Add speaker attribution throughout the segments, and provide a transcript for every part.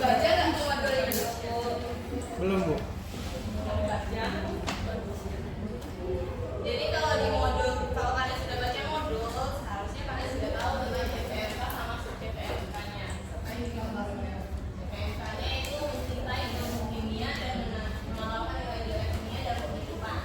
Speaker 1: Baca nggak tuh modulnya?
Speaker 2: Belum, Bu.
Speaker 1: Jadi kalau di modul, kalau kalian sudah baca modul, seharusnya kalian sudah tahu tentang CPNK sama sub CPNK-nya. CPNK-nya itu mencintai ilmu kimia dan mengenalkan nilai-nilai kimia dalam kehidupan.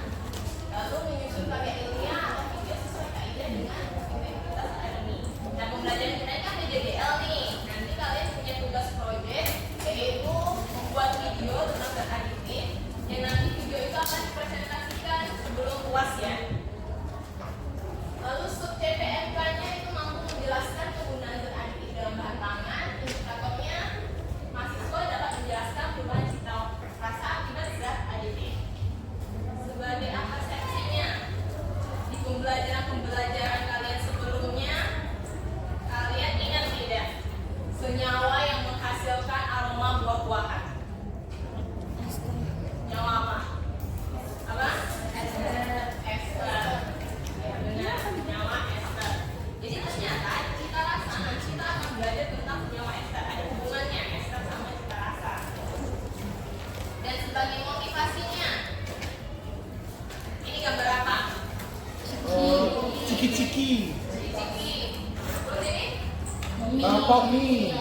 Speaker 1: Lalu menyusun pakai ilmiah atau video sesuai kaidah dengan kita saat ini. Nah, pembelajaran kita kan PJDL nih. Nanti kalian punya tugas proyek yaitu membuat video tentang zat aditif. Yang nanti video itu akan dipresentasikan sebelum UAS ya. Lalu sub CPNK-nya itu mampu menjelaskan penggunaan zat aditif dalam bahan pangan. Indikatornya mahasiswa dapat menjelaskan perubahan cita rasa akibat zat aditif. Sebagai apa seksinya? Di pembelajaran kalian sebelumnya, kalian ingat tidak? Senyawa yang menghasilkan aroma buah-buahan. Nyawa apa? Apa? Ester. Ya benar, senyawa ester. Jadi ternyata cita rasa, kita akan belajar tentang senyawa ester. Ada hubungannya ester sama cita rasa. Dan sebagai motivasinya, ini gambar apa?
Speaker 2: Ciki-ciki.
Speaker 1: Ciki. Terus ini?
Speaker 2: Pop mie.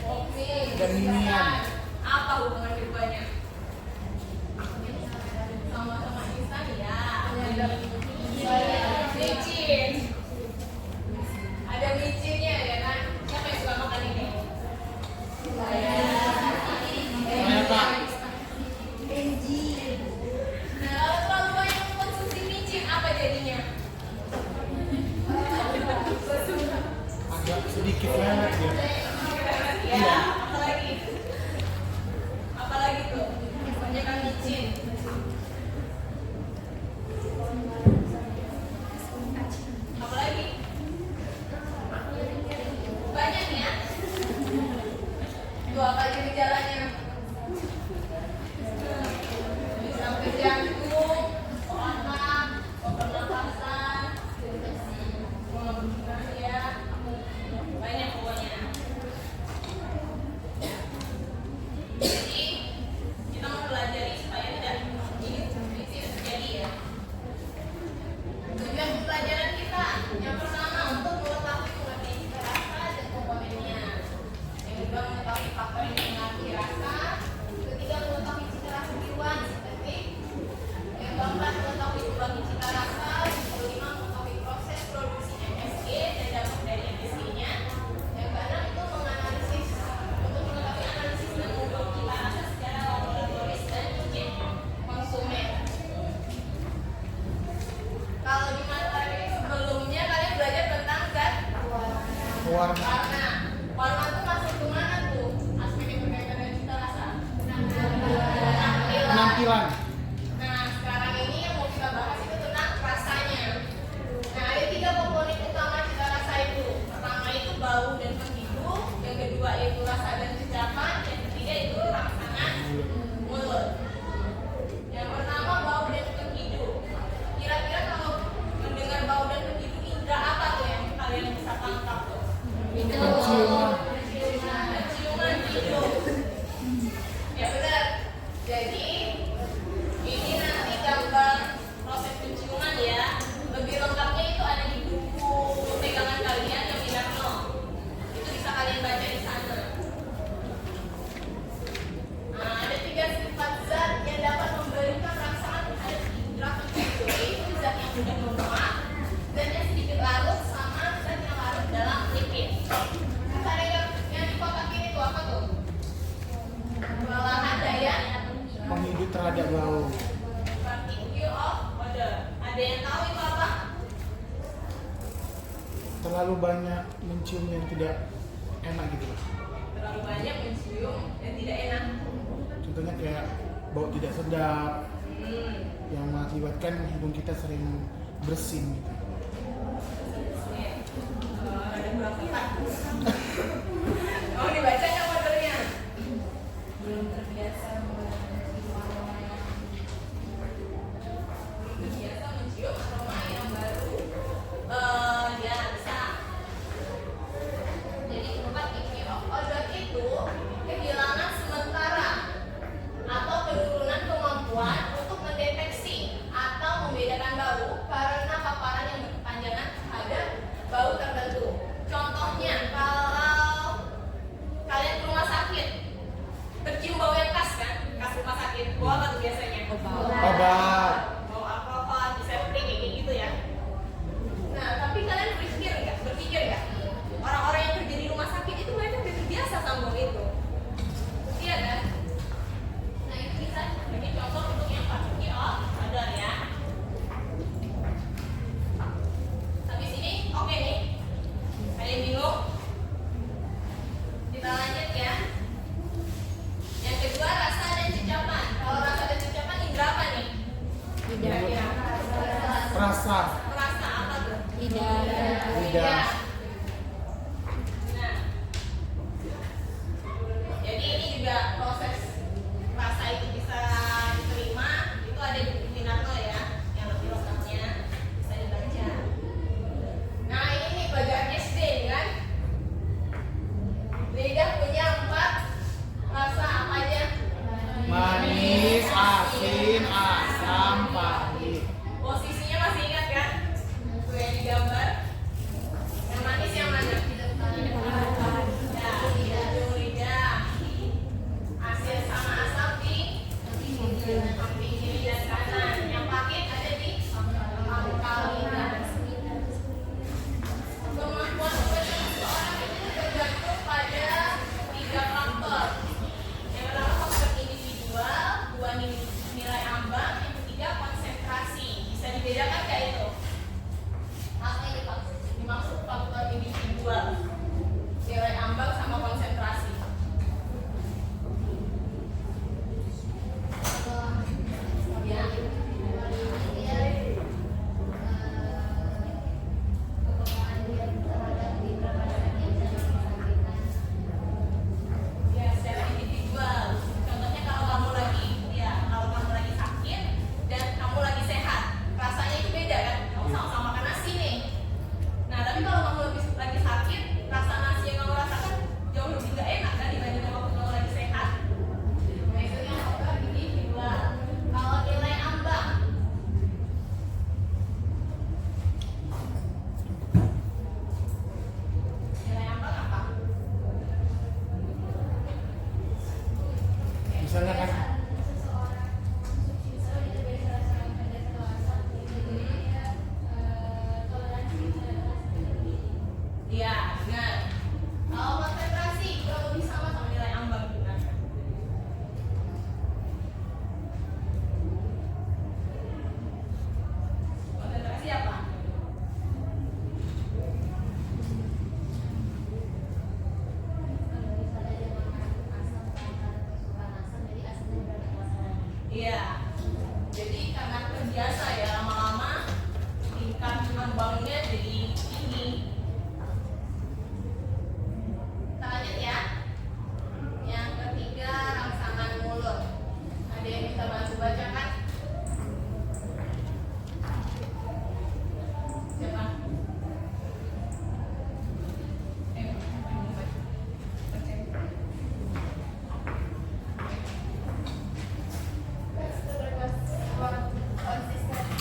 Speaker 1: Kopi.
Speaker 2: Dan mimian.
Speaker 1: Apa hubungan keduanya? Sama-sama instan ya. Micin. Ada micinnya ya kan? Siapa yang suka makan ini? Saya.
Speaker 2: Saya, Pak.
Speaker 1: Nah, kalau terlalu banyak mengkonsumsi micin, apa jadinya?
Speaker 2: Agak sedikit banget ya.
Speaker 1: Ya, apalagi? Apalagi tuh? Kebanyakan micin. Apalagi? Banyak ya? Tuh apa aja gejalanya? Sampai jantung, otak, pernapasan, ya, banyak pokoknya. Jadi kita mau pelajari supaya tidak ini terjadi ya. Tujuan pembelajaran kita yang pertama untuk mengetahui pengertian cita rasa dan komponennya. Yang kedua mengetahui faktor yang mempengaruhi rasa. Ketiga mengetahui cita rasa tiruan sintetik. Yang keempat mengetahui berbagai cita rasa. Yang kelima mengetahui proses produksi MSG dan dampak dari MSG-nya. Yang keenam itu menganalisis untuk mengetahui analisis dan mengukur cita rasa secara laboratoris dan uji konsumen. Kalau di materi sebelumnya kalian belajar tentang zat
Speaker 2: Warna.
Speaker 1: warna. Warna itu masuk ke mana tuh? Aspek yang berkaitan dengan cita rasa. Penampilan.
Speaker 2: Penampilan.
Speaker 1: Nah, sekarang ini yang mau kita bahas itu tentang rasanya. Nah, ada 3 komponen utama cita rasa itu. Pertama itu bau dan penghidup, yang kedua itu rasa dan ucapan, yang ketiga itu rangsangan mulut. Yang pertama bau dan penghidup. Kira-kira kalau mendengar bau dan penghidup, indra apa tuh yang kalian bisa tangkap tuh?
Speaker 2: Penciuman.
Speaker 1: Penciuman hidup. Ya benar. Jadi ini nanti gambar proses penciuman ya. Lebih lengkapnya itu ada di buku pegangan kalian yang Minarno. Itu bisa kalian baca di sana. Nah, ada 3 sifat zat yang dapat memberikan rangsangan terhadap indera pencium. Itu zat yang mudah memuat, zat yang sedikit larut, sama zat yang larut dalam lipid. Terus ada yang di kotak ini tuh apa tuh? Pengolahan daya
Speaker 2: Penghidup terhadap bau.
Speaker 1: particle of odor. Ada yang tahu itu apa?
Speaker 2: Terlalu banyak mencium yang tidak enak gitu loh.
Speaker 1: Terlalu banyak mencium yang tidak enak.
Speaker 2: Contohnya kayak bau tidak sedap
Speaker 1: Hmm.
Speaker 2: yang mengakibatkan hidung kita sering bersin gitu.
Speaker 1: Ada kurang tepat. Mau dibaca nggak modulnya? Belum terbiasa mencium aroma yang baru. Ya bisa. Jadi keempat ini odor itu
Speaker 2: Obat.
Speaker 1: Mau alkohol, diseptik kayak gitu ya. Nah, tapi kalian berpikir nggak? Orang-orang yang kerja di rumah sakit itu mereka udah terbiasa sama itu. Iya kan? Nah, itu bisa ini contoh untuk yang pasti sadar ya. Habis ini oke nih. Ada yang bingung? Kita lanjut ya. Yang kedua, rasa dan cecapan. Kalau rasa dan cecapan indra apa nih? Kira-kira.
Speaker 2: Rasa.
Speaker 1: Rasa apa tuh?
Speaker 2: Lidah.
Speaker 1: Nah, jadi ini juga proses rasa itu bisa diterima. Itu ada di buku Minarno ya, yang lebih lengkapnya bisa dibaca. Nah, ini nih pelajaran SD nih kan. Lidah punya 4 rasa apa aja?
Speaker 2: Manis, asin, asam, pahit.
Speaker 1: Posisinya masih ingat kan? Tuh yang digambar. Yang manis yang mana? Ya, ujung lidah. Asin sama asam di samping kiri dan kanan. Yang pahit ada di pangkal lidah. Kemampuan membaca seseorang itu tergantung pada 3 faktor. Yang pertama faktor individual, 2 nilai ambang, yang ketiga konsentrasi. Bisa dibedakan nggak itu? Apa yang dimaksud faktor individual? Nilai ambang sama konsentrasi. Ya. Ya, secara individual. Contohnya kalau kamu lagi sakit dan kamu lagi sehat, rasanya itu beda kan? Kamu sama-sama makan nasi nih. Nah, tapi kalau kamu lagi sakit, rasa nasi yang kamu rasakan jauh lebih gak enak kan dibandingkan waktu kamu lagi sehat. Nah, itu yang faktor individual. Kalau nilai ambang, nilai ambang apa?
Speaker 2: Misalnya kan
Speaker 1: Iya, benar. Kalau konsentrasi kurang lebih sama nilai ambang juga. Konsentrasi apa? Iya. Jadi karena terbiasa ya lama-lama tingkat ambangnya jadi tinggi. Kita lanjut ya. Yang ketiga, rangsangan mulut. Ada yang bisa bantu bacakan? Siapa? Konsisten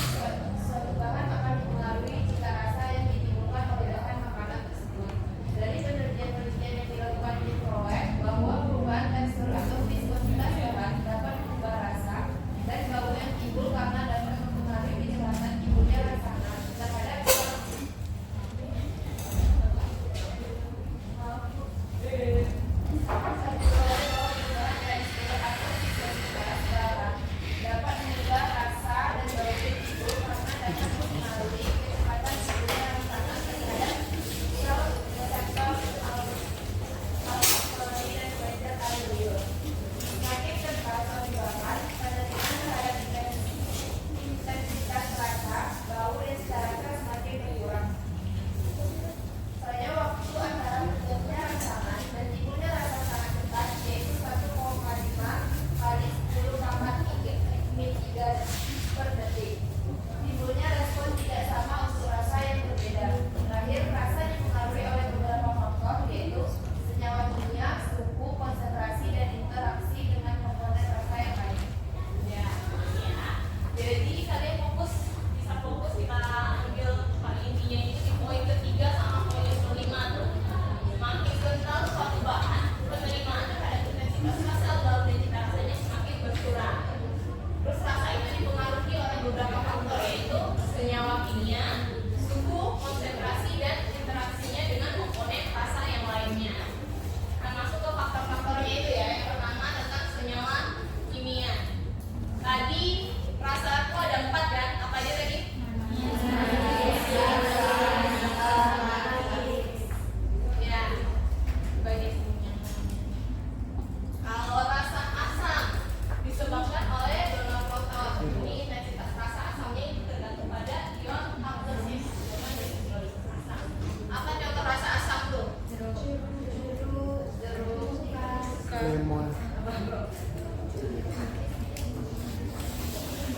Speaker 2: lemon.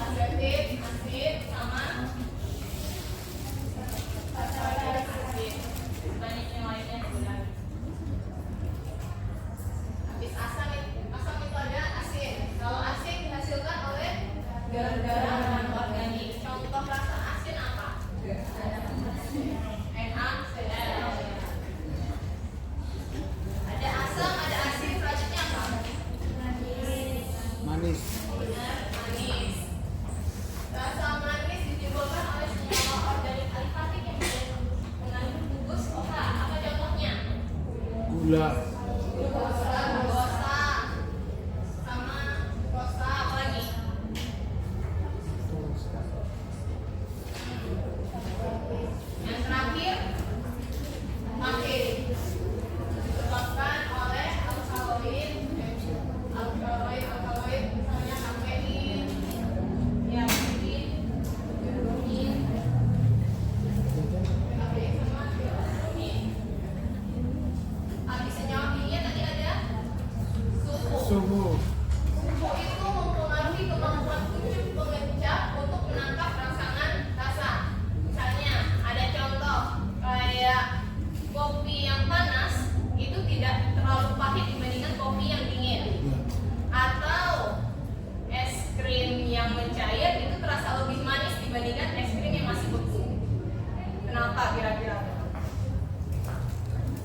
Speaker 1: Asetik, asid, sama asid. Banyak yang lainnya sudah. Habis asam itu ada asin. Kalau asin dihasilkan oleh garam-garam anorganik. Contoh rasa asin apa? NaCl. Ada asam, ada asin, selanjutnya apa?
Speaker 2: Manis.
Speaker 1: Benar, manis. Rasa manis ditimbulkan oleh senyawa organik alifasik yang mengandung gugus. Apa contohnya?
Speaker 2: Gula.
Speaker 1: Glukosa sama glukosa, apa lagi? Yang terakhir, bakteri disebabkan oleh alkaloid, misalnya kafein, ya mungkin bromin, kafein sama bromin. Habis senyawa kimia tadi ada suhu.
Speaker 2: Suhu.
Speaker 1: Suhu itu mempengaruhi kemampuan kucing pengecap untuk menangkap rangsangan rasa. Misalnya ada contoh kayak kopi yang panas itu tidak terlalu pahit dibandingkan kopi yang dingin.
Speaker 2: Ya.
Speaker 1: Atau es krim yang mencair itu terasa lebih manis dibandingkan es krim yang masih beku. Kenapa kira-kira?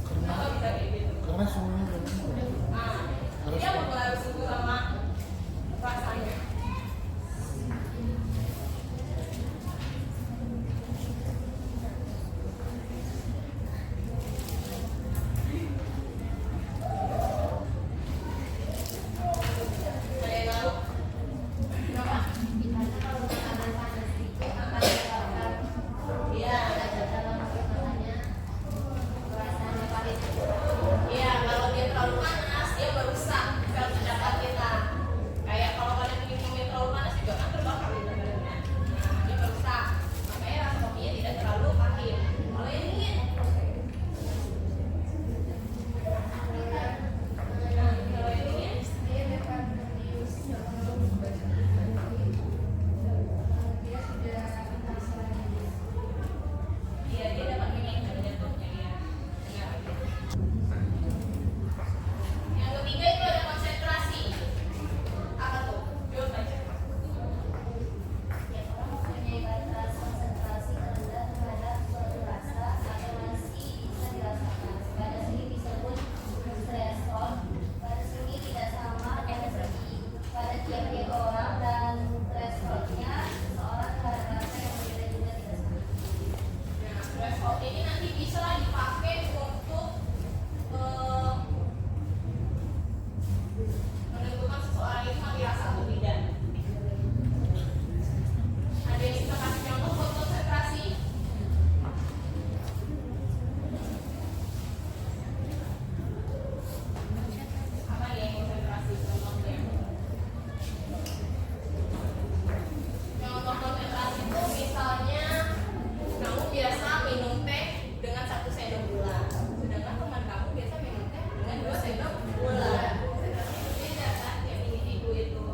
Speaker 1: Kenapa bisa kayak gitu?
Speaker 2: Karena suhunya berbeda.
Speaker 1: Nah, jadi apa pengaruh suhu sama rasanya? Ada yang tahu? Kenapa? Iya. Iya, kalau dia terlalu panas, dia merusak sel pencernaan kita. Kayak kalau kalian minum yang terlalu panas juga kan terbakar di badannya. Nah, dia merusak. Makanya rasa kopinya tidak terlalu pahit. Kalau yang dingin, nah, kalau yang dingin, iya dia dapat mengingatkan jatuhnya ya. Yang ketiga itu ada konsentrasi. Apa tuh? Coba baca.
Speaker 3: Yang orang mempunyai batas konsentrasi terendah terhadap suatu rasa atau masih bisa dirasakan. Batas ini disebut threshold. Batas ini tidak sama pada tiap-tiap orang dan thresholdnya seseorang terhadap rasa yang berbeda juga tidak sama.
Speaker 1: Nah, threshold ini nanti bisa dipakai untuk menentukan seseorang itu mati rasa atau tidak. Ada yang bisa kasih contoh buat konsentrasi? Apa ya yang konsentrasi contohnya? Contoh konsentrasi itu misalnya kamu biasa minum teh dengan 1 sendok gula, sedangkan teman kamu biasa minum teh dengan 2 sendok gula. Beda kan tiap individu itu.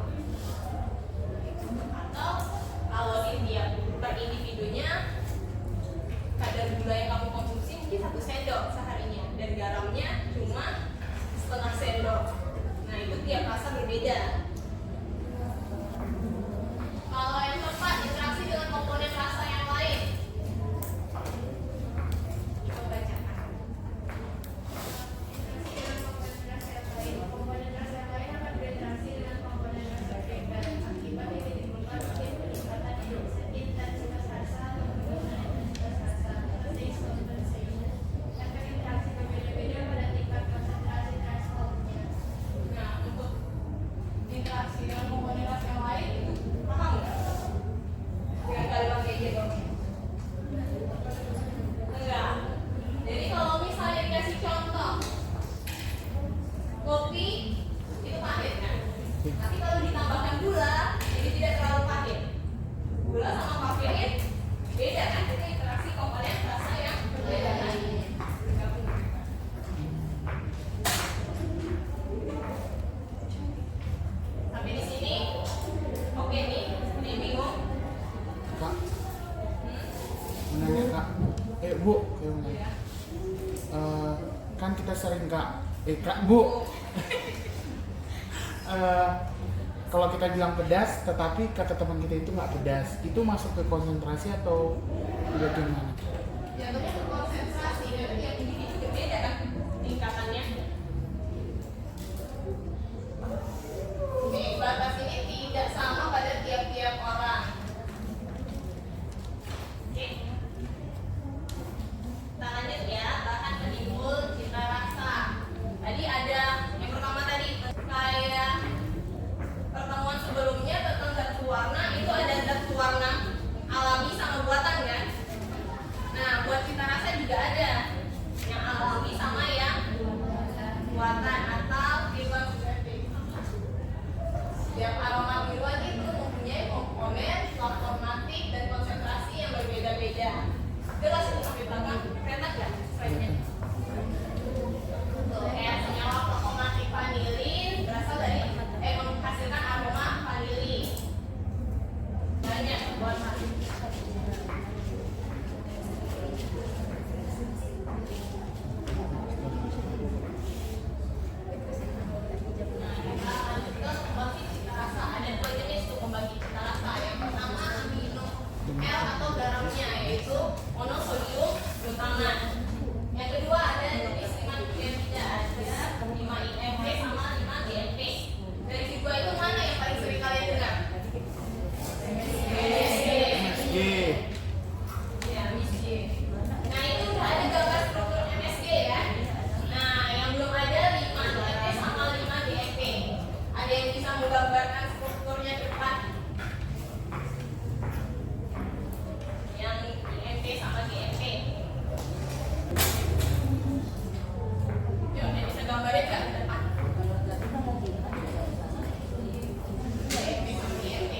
Speaker 1: Atau kalau di tiap per individunya kadar gula yang kamu konsumsi mungkin 1 sendok seharinya dan garamnya cuma setengah sendok. Nah itu tiap rasa berbeda. Kalau yang keempat, interaksi dengan komponen rasa yang lain. Coba bacakan. Komponen rasa yang lain akan berinteraksi dengan komponen rasa berikat. Akibat ini timbulkan peningkatan intensitas rasa atau penurunan intensitas rasa. Taste compensation. Efek interaksi berbeda-beda pada tingkat konsentrasi thresholdnya. Nah, untuk interaksi dengan komponen rasa yang lain itu paham nggak? Dengan kalimat kayak gitu? Enggak. Jadi kalau misalnya dikasih contoh kopi itu pahit kan? Tapi kalau ditambahkan gula jadi tidak terlalu pahit. Gula sama kafein beda kan? Itu interaksi komponen rasa yang berbeda kan? Bergabung.
Speaker 2: sering Kak Bu. Kalau kita bilang pedas, tetapi kata teman kita itu nggak pedas, itu masuk ke konsentrasi atau udah gimana?
Speaker 1: Jatuhnya ke konsentrasi, dan yang ini juga beda kan tingkatannya. Nih, batas ini tidak sama pada tiap-tiap orang. Oke. Kita lanjut ya, bahan penimbul cita rasa. Tadi ada yang pertama tadi kayak pertemuan sebelumnya tentang zat pewarna, itu ada zat pewarna alami sama buatan kan. Nah, buat cita rasa juga ada yang alami sama yang buatan atau biruan. Setiap aroma biruan itu mempunyai komponen normatif dan konsentrasi yang berbeda-beda. Jelas itu sampai belakang, kelihatan nggak slide-nya? Tuh, kayak senyawa aromatik vanilin berasal dari menghasilkan aroma vanilin. Banyak buat mati. Nah, kita lanjutkan pembagi cita rasa. Ada dua jenis tuh pembagi cita rasa. Yang pertama amino L atau garamnya, yaitu monosodium glutamat. Yang kedua ada jenis 5-GMP, ada 5-IMP sama 5-GMP. Dari kedua itu mana yang paling sering kalian dengar? MSG.
Speaker 2: MSG.
Speaker 1: Ya, MSG. Nah, itu udah ada gambar struktur MSG ya. Nah, yang belum ada 5-GMP sama 5-GMP. Ada yang bisa menggambarkan strukturnya depan? Yang IMP sama GMP. Yuk, ada yang bisa gambarin nggak depan? GMP sama GMP.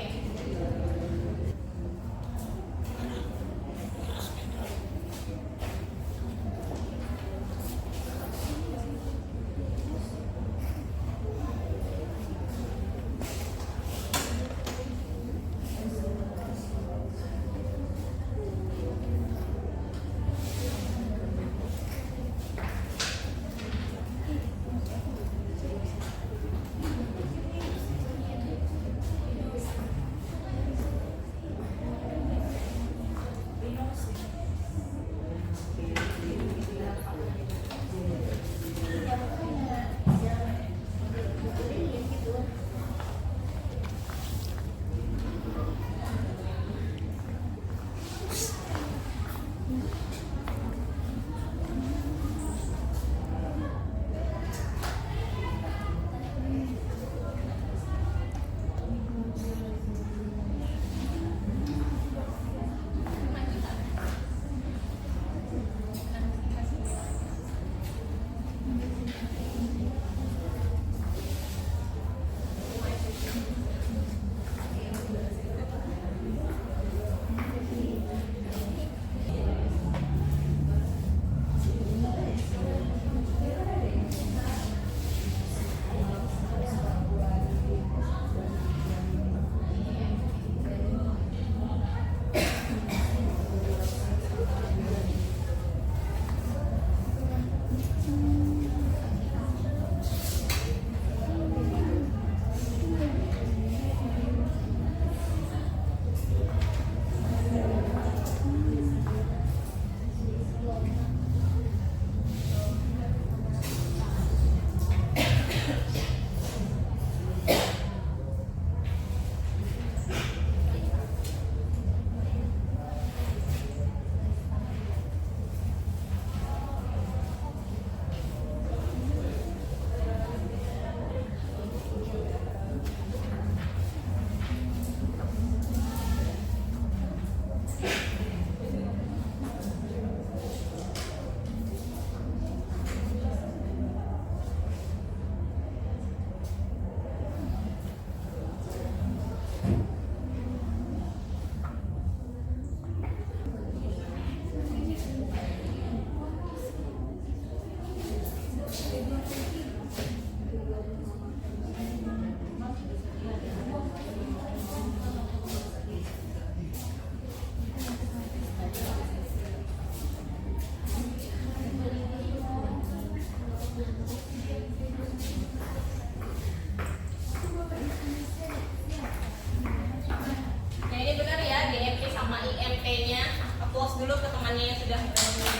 Speaker 1: semuanya yang sudah berani.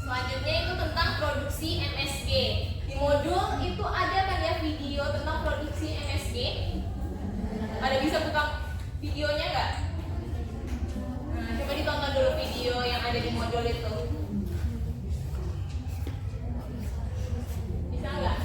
Speaker 1: Selanjutnya itu tentang produksi MSG. Di modul itu ada kan ya video tentang produksi MSG? Ada bisa buka videonya nggak? Nah, coba ditonton dulu video yang ada di modul itu. Bisa nggak?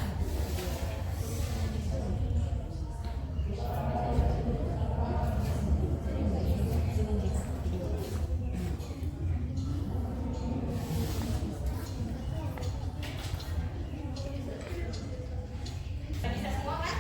Speaker 1: Bisa semua kan?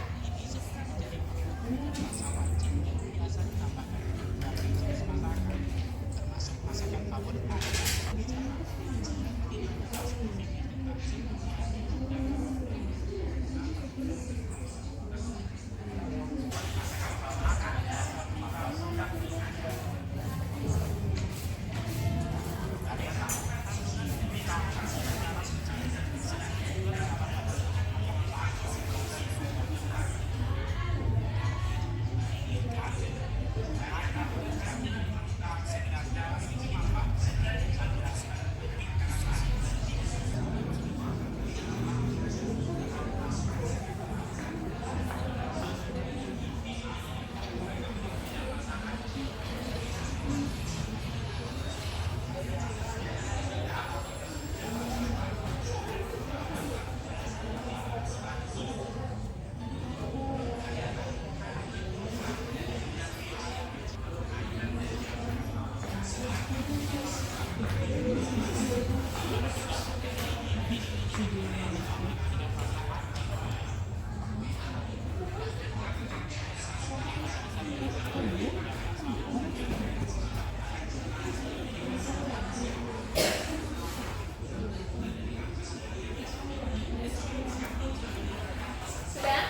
Speaker 1: Sudah?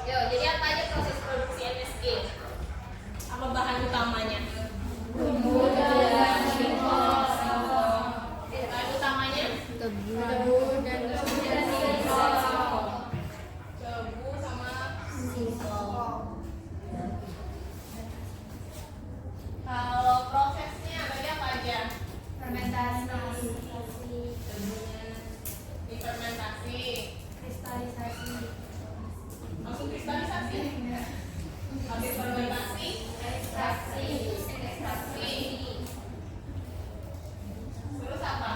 Speaker 1: Yo, jadi apa aja proses produksi MSG? Apa bahan utamanya? Bahan utamanya? Tebu sama kalau prosesnya tadi apa aja?
Speaker 3: Fermentasi,
Speaker 1: Tebunya difermentasi,
Speaker 3: kristalisasi,
Speaker 1: langsung kristalisasi. Habis fermentasi,
Speaker 3: ekstraksi,
Speaker 1: terus apa?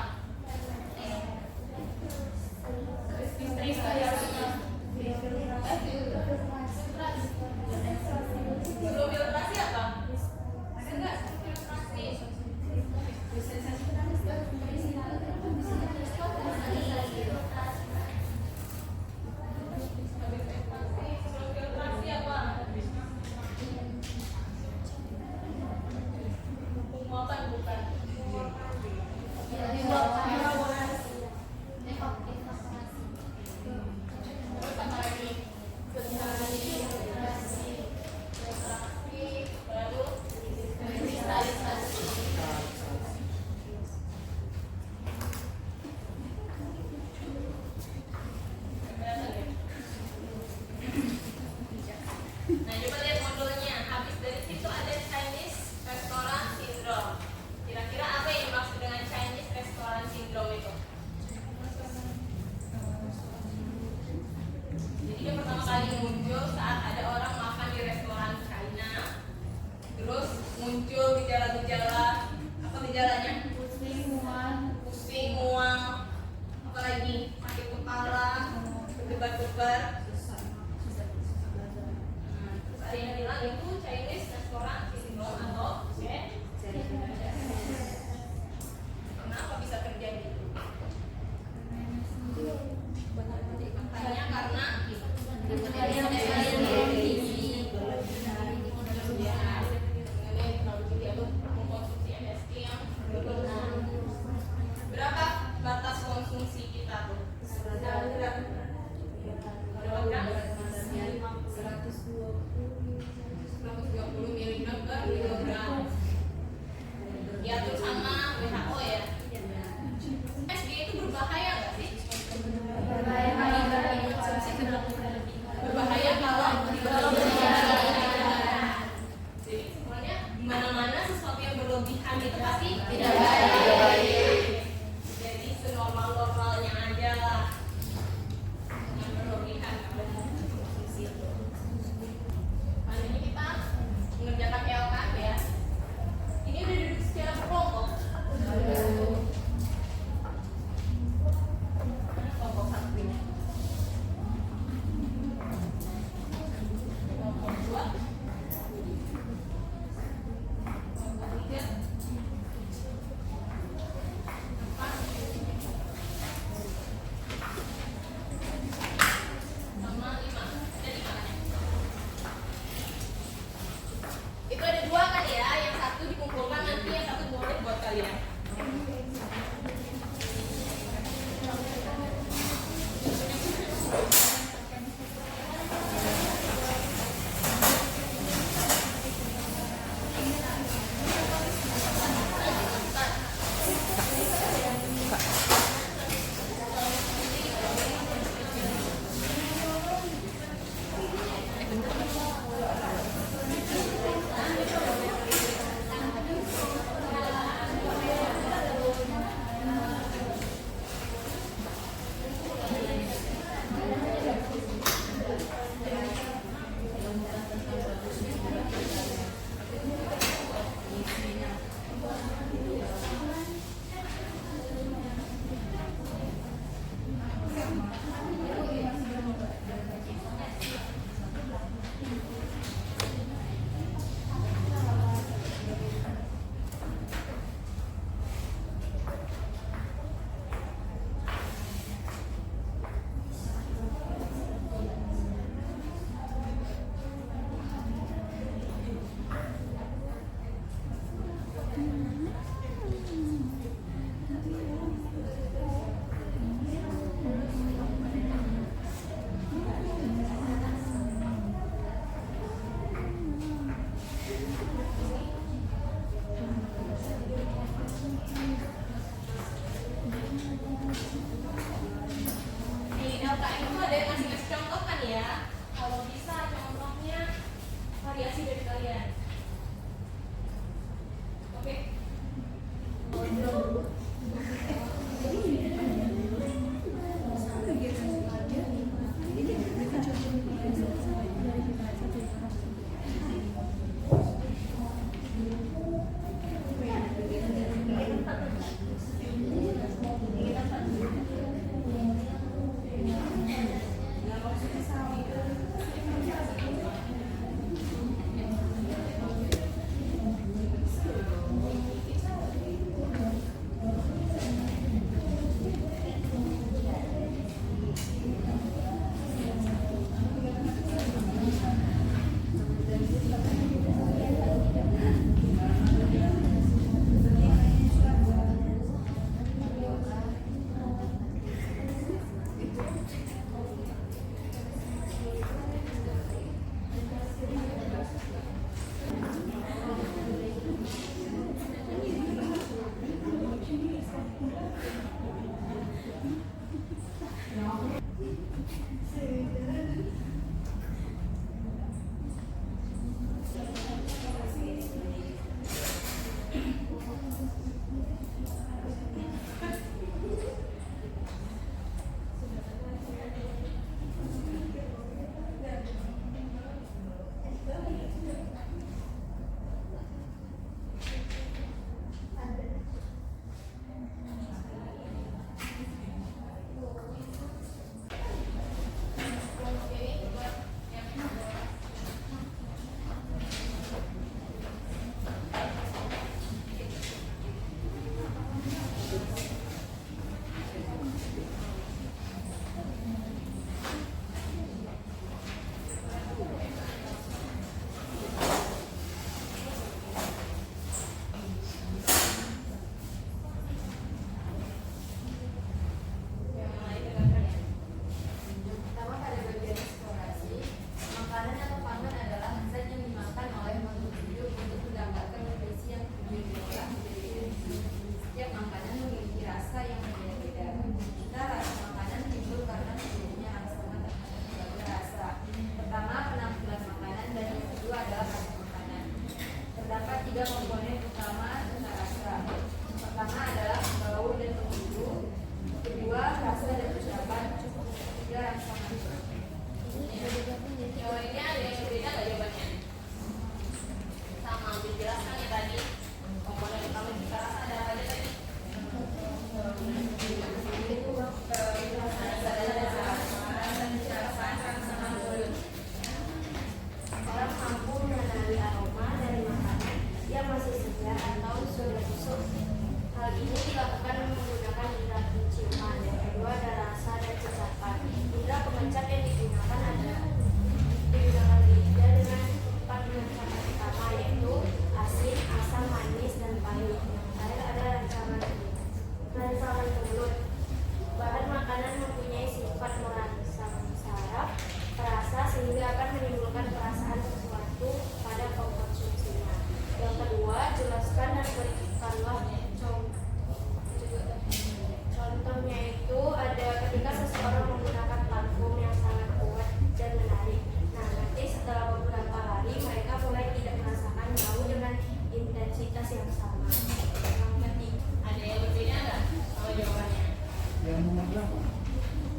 Speaker 2: Yang nomor berapa?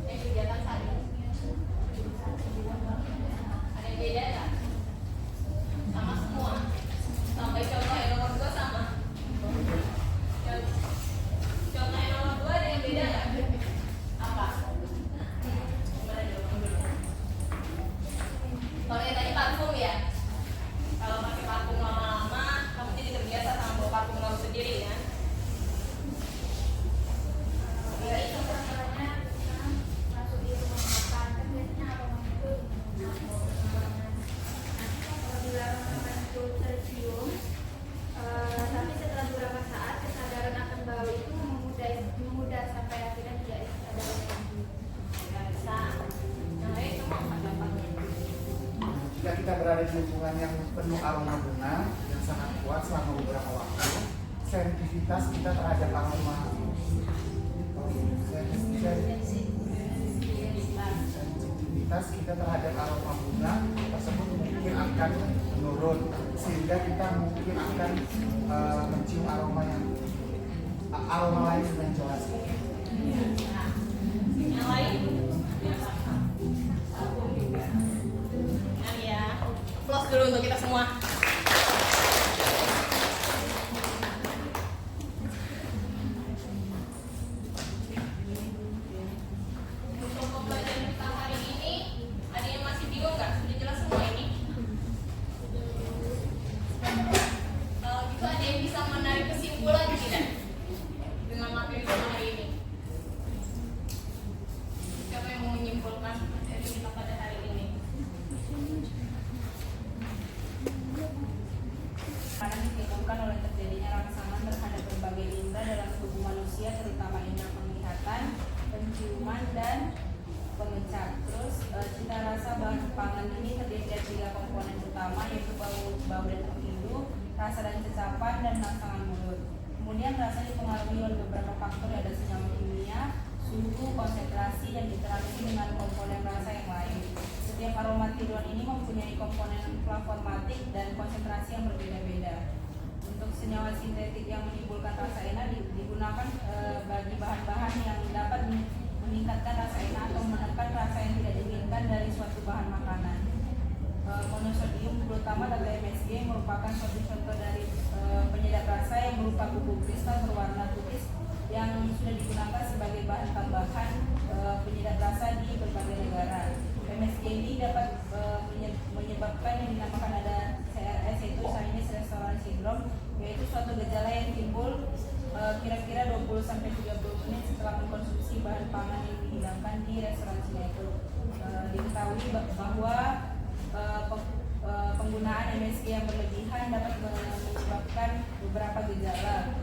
Speaker 1: Yang kegiatan sehari. Ada yang beda nggak? Sama semua. Sampai contoh yang nomor 2 sama. Contoh yang nomor 2 ada yang beda nggak? Apa? Gimana jawaban dulu? Kalau yang tadi parfum ya. Kalau pakai parfum lama-lama, kamu jadi terbiasa sama bawa parfum kamu sendiri ya. Ya itu.
Speaker 3: masuk di rumah makan kan biasanya aromanya itu kalau dilarang makan itu tercium, tapi setelah beberapa saat kesadaran akan bau itu memudar sampai akhirnya tidak ada lagi.
Speaker 1: Biasa. Nah, itu mah nggak gampang.
Speaker 2: Jika kita berada di lingkungan yang penuh aroma bunga yang sangat kuat selama beberapa waktu, sensitivitas kita terhadap aroma sensitivitas kita terhadap aroma bunga tersebut mungkin akan menurun, sehingga kita mungkin akan mencium aroma lain dengan jelas.
Speaker 1: Yang lain? Nah ya, applause dulu untuk kita semua. Untuk pembelajaran kita hari ini, ada yang masih bingung nggak? Sudah jelas semua ini? Kalau gitu ada yang bisa menarik kesimpulan tidak? Dengan materi kita hari ini. Siapa yang mau menyimpulkan materi kita pada hari ini?
Speaker 4: Karena ditimbulkan oleh terjadinya rangsangan terhadap berbagai indera dalam tubuh manusia, terutama indera penglihatan, penciuman, dan pengecap. Terus cita rasa bahan pangan ini terdiri dari 3 komponen utama, yaitu bau dan perindu, rasa dan cecapan, dan rangsangan mulut. Kemudian rasa dipengaruhi oleh beberapa faktor, ada senyawa kimia, suhu, konsentrasi, dan interaksi dengan komponen rasa yang lain. Setiap aroma tiruan ini mempunyai komponen flavonomatik dan konsentrasi yang berbeda-beda. Untuk senyawa sintetik yang menimbulkan rasa enak digunakan bagi bahan-bahan yang dapat meningkatkan rasa enak atau menekan rasa yang tidak diinginkan dari suatu bahan makanan. Monosodium glutamat atau MSG merupakan suatu contoh dari penyedap rasa yang berupa bubuk kristal berwarna putih yang sudah digunakan sebagai bahan tambahan penyedap rasa di berbagai negara. MSG ini dapat menyebabkan yang dinamakan ada CRS, yaitu Chinese Restaurant Syndrome, yaitu suatu gejala yang timbul kira-kira 20-30 menit setelah mengkonsumsi bahan pangan yang dihidangkan di restoran itu. Diketahui bahwa penggunaan MSG yang berlebihan dapat menyebabkan beberapa gejala.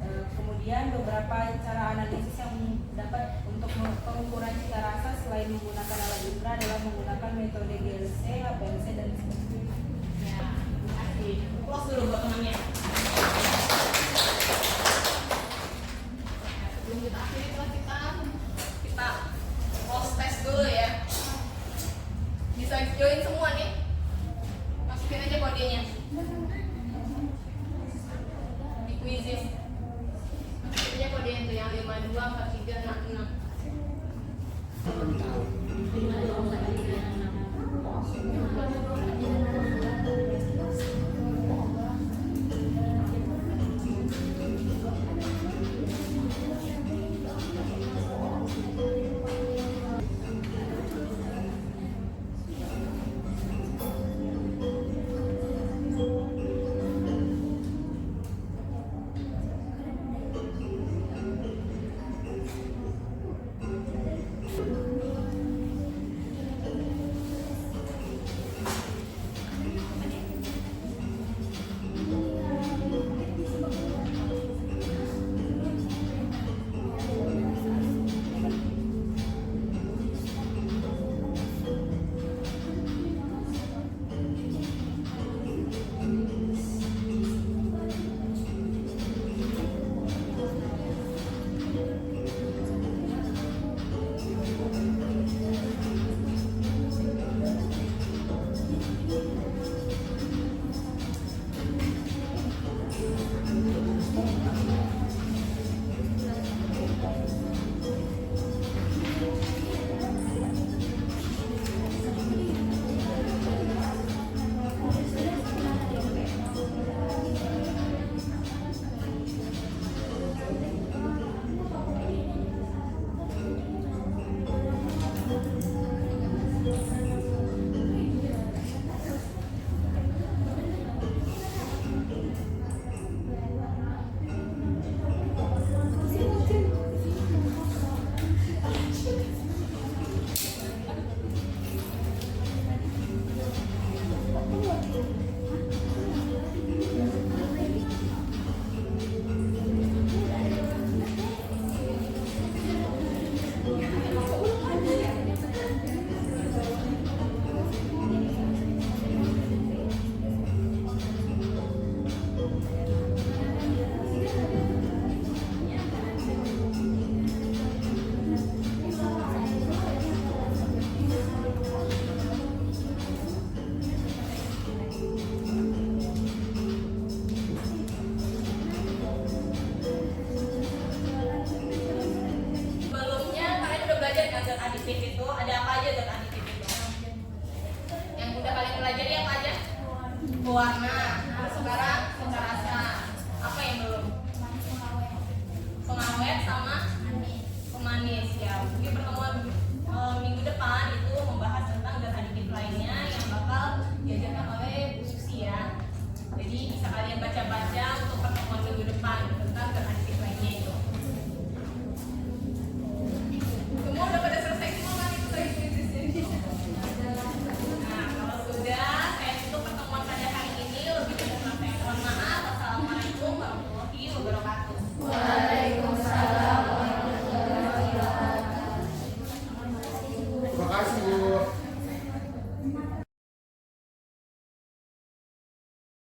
Speaker 4: Kemudian beberapa cara analisis yang dapat untuk pengukuran cita rasa selain menggunakan alat indera adalah menggunakan metode GLC, APLC, dan sebagainya.
Speaker 1: Ya, terima kasih. Applause dulu buat temannya. Sebelum kita akhiri kelas kita close test dulu ya. Bisa join semua nih. Masukin aja kodenya di quizzes. Masukin aja kodenya tuh yang 524366. dengan zat aditif itu ada apa aja zat aditif itu? Yang udah kalian pelajari apa aja? Pewarna. Nah, sekarang cita rasa. Apa yang belum?